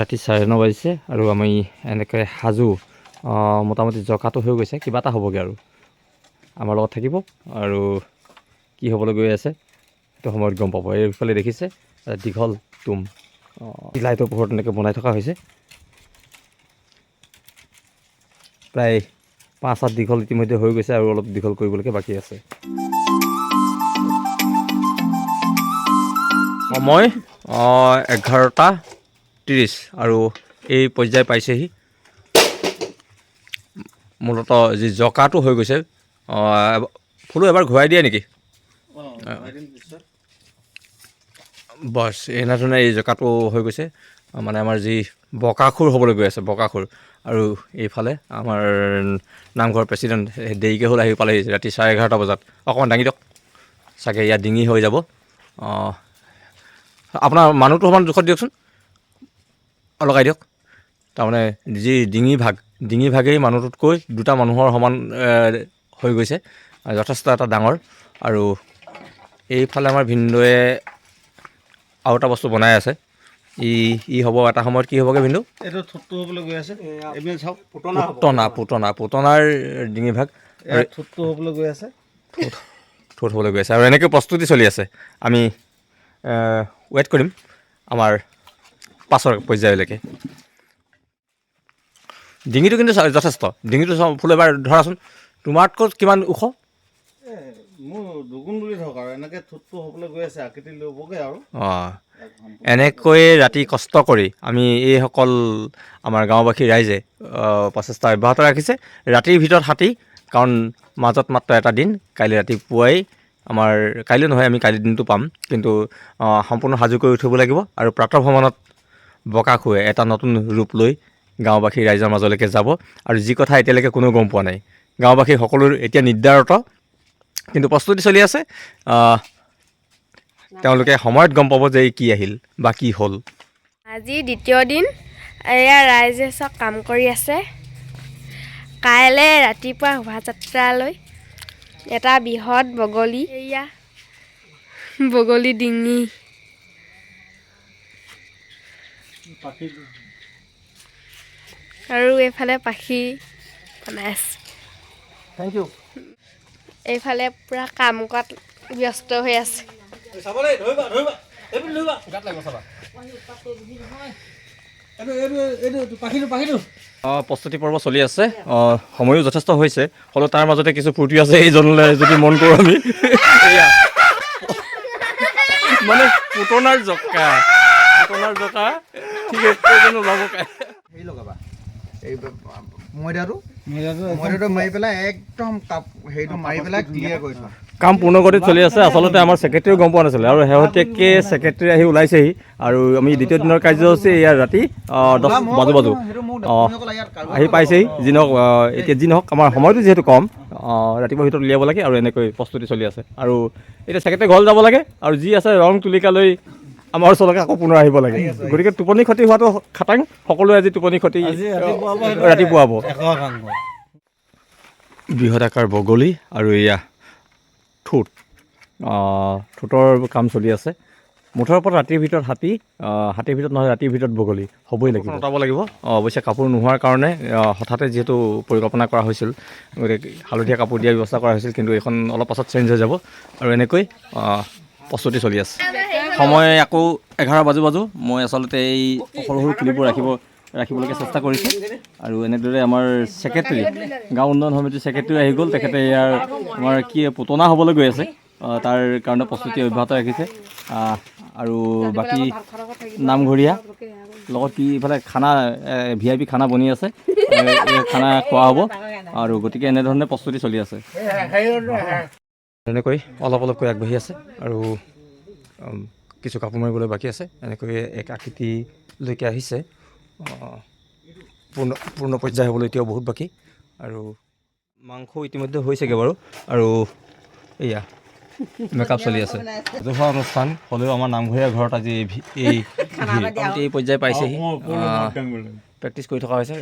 ৰাতি 9:30 বাজিছে আৰু আমি এনেকৈ সাজু মোটামুটি জকাটো হৈ গৈছে কিবা এটা হ'বগৈ আৰু আমাৰ লগত থাকিব আৰু কি হ'বলৈ গৈ আছে সেইটো সময়ত গম পাব এইফালে দেখিছে দীঘল তুম লাইটৰ পোহৰত এনেকৈ বনাই থকা হৈছে প্ৰায় 5-7 দীঘল ইতিমধ্যে হৈ গৈছে আৰু অলপ দীঘল কৰিবলৈকে বাকী আছে সময় 11:30 আৰু এই পৰ্যায় পাইছেহি মূলতঃ যি জকাটো হৈ গৈছে ফুলো এবাৰ ঘূৰাই দিয়ে নেকি বছ এনেধৰণে এই জকাটো হৈ গৈছে মানে আমাৰ যি বকাখুৰ হ'বলৈ গৈ আছে বকাখুৰ আৰু এইফালে আমাৰ নামঘৰৰ প্ৰেচিডেণ্ট দেৰিকৈ হ'ল আহি পালেহি ৰাতি 11:30 বজাত অকণমান দাঙি দিয়ক চাগে ইয়াত ডিঙি হৈ যাব আপোনাৰ মানুহটো সমান জোখত দিয়কচোন লগাই দিয়ক তাৰমানে যি ডিঙি ভাগেই মানুহটোতকৈ দুটা মানুহৰ সমান হৈ গৈছে যথেষ্ট এটা ডাঙৰ আৰু এইফালে আমাৰ ভিনদৌৱে আৰু এটা বস্তু বনাই আছে ই হ'ব এটা সময়ত কি হ'বগৈ ভিনদৌ এইটো থুটটো হ'বলৈ গৈ আছে এইপিনে চাওক পুতনাৰ ডিঙি ভাগ থুটটো হ'বলৈ গৈ আছে ঠোঁট হ'বলৈ গৈ আছে আৰু এনেকৈ প্ৰস্তুতি চলি আছে আমি ৱেইট কৰিম আমাৰ পাছৰ পৰ্যায়লৈকে ডিঙিটো কিন্তু যথেষ্ট ডিঙিটো ফুল এবাৰ ধৰাচোন তোমাতকৈ কিমান ওখ মোৰ দুগুণ বুলি ধৰক আৰু এনেকৈ থুটটো হ'বলৈ গৈ আছে আকৃতি ল'বগৈ আৰু এনেকৈ ৰাতি কষ্ট কৰি আমি এইসকল আমাৰ গাঁওবাসী ৰাইজে প্ৰচেষ্টা অব্যাহত ৰাখিছে ৰাতিৰ ভিতৰত হাতী কাৰণ মাজত মাত্ৰ এটা দিন কাইলৈ ৰাতিপুৱাই আমাৰ কাইলৈ নহয় আমি কাইলৈ দিনটো পাম কিন্তু সম্পূৰ্ণ সাজু কৰি উঠিব লাগিব আৰু প্ৰাতঃভ্ৰমণত বকাখুৱে এটা নতুন ৰূপ লৈ গাঁওবাসী ৰাইজৰ মাজলৈকে যাব আৰু যি কথা এতিয়ালৈকে কোনেও গম পোৱা নাই গাঁওবাসী সকলোৰ এতিয়া নিৰ্ধাৰিত কিন্তু প্ৰস্তুতি চলি আছে তেওঁলোকে সময়ত গম পাব যে কি আহিল বা কি হ'ল আজি দ্বিতীয় দিন এয়া ৰাইজে চব কাম কৰি আছে কাইলৈ ৰাতিপুৱা শোভাযাত্ৰালৈ এটা বৃহৎ বগলী এয়া বগলী ডিঙি আৰু এইফালে পাখি বনাই আছে থেংক ইউ এইফালে পূৰা কাম কৰাত ব্যস্ত হৈ আছে প্ৰস্তুতি পৰ্ব চলি আছে সময়ো যথেষ্ট হৈছে হ'লেও তাৰ মাজতে কিছু ফূৰ্তি আছে এইজনলৈ যদি মন কৰোঁ আমি মানে পুতনাৰ জকা ঠিক ওলাব হেৰি লগাবা এই ময়দাটো মাৰি পেলাই একদম হেৰিটো মাৰি পেলাই ক্লিয়াৰ কৰি থোৱা কাম পূৰ্ণগতিত চলি আছে আচলতে আমাৰ ছেক্ৰেটেৰীও গম পোৱা নাছিলে আৰু শেহতীয়াকৈ ছেক্ৰেটেৰী আহি ওলাইছেহি আৰু আমি দ্বিতীয় দিনৰ কাৰ্যসূচী ইয়াৰ ৰাতি 10 বাজু আহি পাইছেহি যি নহওক এতিয়া যি নহওক আমাৰ সময়টো যিহেতু কম ৰাতিপুৱাৰ ভিতৰত উলিয়াব লাগে আৰু এনেকৈ প্ৰস্তুতি চলি আছে আৰু এতিয়া ছেক্ৰেটেৰী ঘৰ যাব লাগে আৰু যি আছে ৰং তুলিকালৈ আমাৰ ওচৰলৈকে আকৌ পুনৰ আহিব লাগে গতিকে টোপনি ক্ষতি হোৱাটো খাটাং সকলোৱে আজি টোপনি ক্ষতি ৰাতিপুৱাব বৃহৎ আকাৰ বগলী আৰু এয়া ঠোঁটৰ কাম চলি আছে মুঠৰ ওপৰত ৰাতিৰ ভিতৰত হাতীৰ ভিতৰত নহয় ৰাতিৰ ভিতৰত বগলী হ'বই লাগিব অঁতাব লাগিব অৱশ্যে কাপোৰ নোহোৱাৰ কাৰণে হঠাতে যিহেতু পৰিকল্পনা কৰা হৈছিল গতিকে হালধীয়া কাপোৰ দিয়াৰ ব্যৱস্থা কৰা হৈছিল কিন্তু এইখন অলপ পাছত চেঞ্জ হৈ যাব আৰু এনেকৈ প্ৰস্তুতি চলি আছে সময় আকৌ 11 বাজু মই আচলতে এই সৰু সৰু ক্লিপবোৰ ৰাখিবলৈকে চেষ্টা কৰিছোঁ আৰু এনেদৰে আমাৰ ছেক্ৰেটেৰী গাঁও উন্নয়ন সমিতিৰ ছেক্ৰেটেৰী আহি গ'ল তেখেতে ইয়াৰ আমাৰ কি পুতনা হ'বলৈ গৈ আছে তাৰ কাৰণে প্ৰস্তুতি অব্যাহত ৰাখিছে আৰু বাকী নামঘৰীয়া লগত কি ইফালে খানা VIP খানা বনি আছে খানা খোৱা হ'ব আৰু গতিকে এনেধৰণে প্ৰস্তুতি চলি আছে এনেকৈ অলপকৈ আগবাঢ়ি আছে আৰু কিছু কাপোৰ মাৰিবলৈ বাকী আছে এনেকৈ এক আকৃতিলৈকে আহিছে পূৰ্ণ পৰ্যায় হ'বলৈ এতিয়াও বহুত বাকী আৰু মাংস ইতিমধ্যে হৈছেগৈ বাৰু আৰু এয়া মেকআপ চলি আছে ৰাজহুৱা অনুষ্ঠান হ'লেও আমাৰ নামঘৰীয়া ঘৰত আজি এই পৰ্যায় পাইছেহি প্ৰেক্টিছ কৰি থকা হৈছে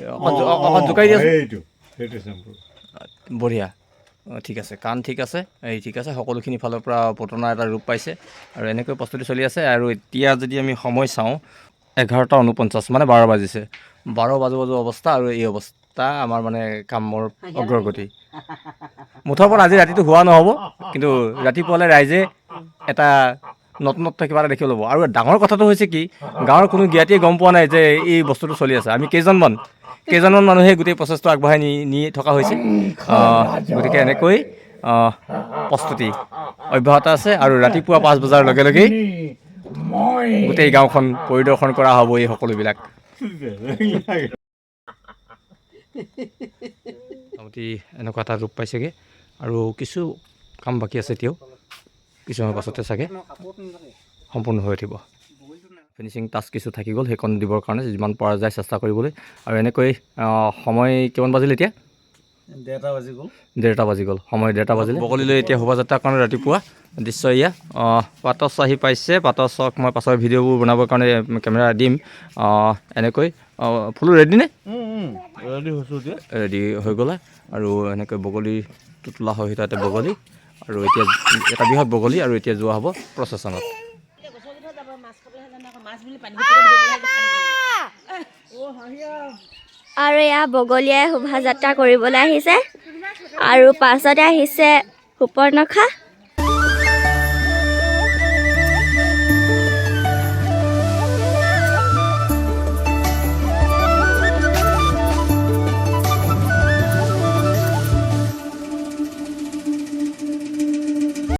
অকণ জোকাই দিয়াচোন বঢ়িয়া ঠিক আছে কাণ ঠিক আছে ঠিক আছে সকলোখিনি ফালৰ পৰা পুতনাৰ এটা ৰূপ পাইছে আৰু এনেকৈ প্ৰস্তুতি চলি আছে আৰু এতিয়া যদি আমি সময় চাওঁ 11:49 মানে 12 বাজিছে 12 বাজু অৱস্থা আৰু এই অৱস্থা আমাৰ মানে কামৰ অগ্ৰগতি মুঠৰ ওপৰত আজি ৰাতিটো হোৱা নহ'ব কিন্তু ৰাতিপুৱালে ৰাইজে এটা নতুনত্ব কিবা এটা দেখি ল'ব আৰু ডাঙৰ কথাটো হৈছে কি গাঁৱৰ কোনো জ্ঞাতিয়ে গম পোৱা নাই যে এই বস্তুটো চলি আছে আমি কেইজনমান মানুহে গোটেই প্ৰচেষ্টা আগবঢ়াই নি থকা হৈছে গতিকে এনেকৈ প্ৰস্তুতি অব্যাহত আছে আৰু ৰাতিপুৱা 5 বজাৰ লগে লগেই গোটেই গাঁওখন পৰিদৰ্শন কৰা হ'ব এই সকলোবিলাক মোটামুটি এনেকুৱা এটা ৰূপ পাইছেগৈ আৰু কিছু কাম বাকী আছে এতিয়াও কিছুমান পাছতে চাগে সম্পূৰ্ণ হৈ উঠিব ফিনিচিং টাচ কিছু থাকি গ'ল সেইকণ দিবৰ কাৰণে যিমান পৰা যায় চেষ্টা কৰিবলৈ আৰু এনেকৈ সময় কিমান বাজিল এতিয়া 1:30 বাজি গ'ল সময় 1:30 বাজিলে বগলীলৈ এতিয়া শোভাযাত্ৰাৰ কাৰণে ৰাতিপুৱা দৃশ্য এয়া পাটচ আহি পাইছে পাটচক মই পাছৰ ভিডিঅ'বোৰ বনাবৰ কাৰণে কেমেৰা দিম এনেকৈ ফুলো ৰেডি নে ৰেডি হৈ গ'লে আৰু এনেকৈ বগলীটো তোলা হয় তাতে বগলী আৰু এতিয়া এটা বৃহৎ বগলী আৰু এতিয়া যোৱা হ'ব প্ৰচেছনত আৰু এয়া বগলীয়াই শোভাযাত্ৰা কৰিবলৈ আহিছে আৰু পাছতে আহিছে সুপৰ্ণখা